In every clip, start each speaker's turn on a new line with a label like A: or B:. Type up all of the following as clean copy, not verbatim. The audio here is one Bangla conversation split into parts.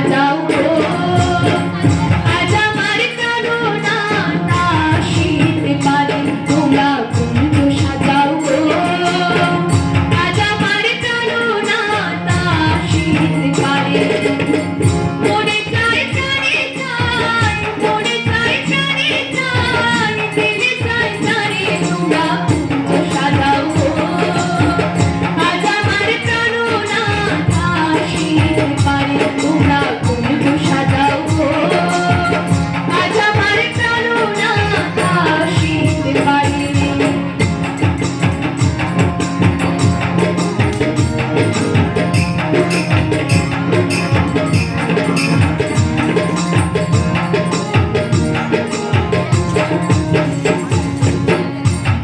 A: সাজাও গো আজ আমার প্রাণনাথ আসিতে পারে তোমরা কুঞ্জ সাজাও গো আজ আমার প্রাণনাথ আসিতে পারে মনে চাই প্রাণে চাই মনে চাই প্রাণে চাই দিলে চাই জানি তোমরা কুঞ্জ সাজাও গো আজ আমার প্রাণনাথ আসিতে পারে তোমরা কুঞ্জ সাজাও গো আজ আমার প্রাণনাথ আসিতে পারে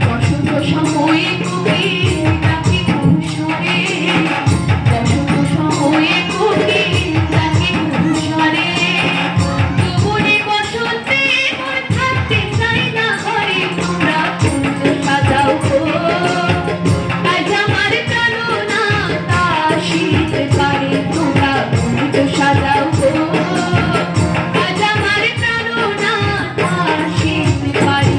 A: বসন্ত সময়ে কোকিল ডাকে ঘুমসরে বসন্ত সময়ে কোকিল ডাকে ঘুমসরে যৌবনে বসন্তে মন থাকতে চাই না ঘরে তোমরা কুঞ্জ সাজাও গো আজ আমার প্রাণনাথ আসিতে পারে তোমরা কুঞ্জ সাজাও গো আজ আমার প্রাণনাথ আসিতে পারে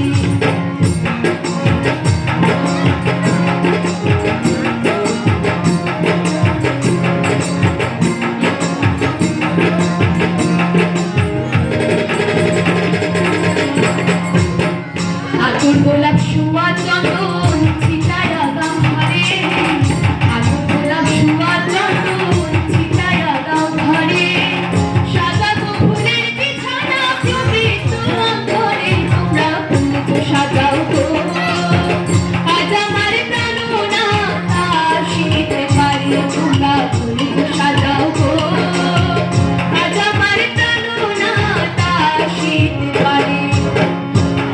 A: আতর গোলাপ সুয়া চন্দন ছিটায়া গাও ঘরে আতর গোলাপ সুয়া চন্দন ছিটায়া গাও ঘরে সাজাবো ফুলের বিছানা পবিত্র অন্তরে তোমরা কুঞ্জ সাজাও গো আজ আমার প্রাণনাথ আসিতে পারে তোমরা কুঞ্জ সাজাও গো আজ আমার প্রাণনাথ আসিতে পারে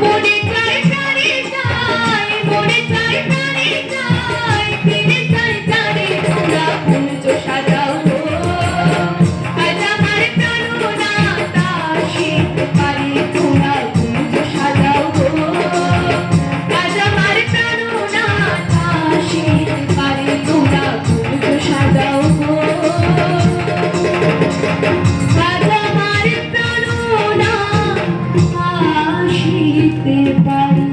A: মনে চাই প্রাণে চাই মনে চাই প্রাণে চাই দিলে চাই জানি তোমরা কুঞ্জ সাজাও গো আজ আমার প্রাণনাথ আসিতে পারে তোমরা কুঞ্জ সাজাও গো আজ আমার প্রাণনাথ আসিতে পারে তোমরা কুঞ্জ সাজাও গো আজ আমার প্রাণনাথ আসিতে পারে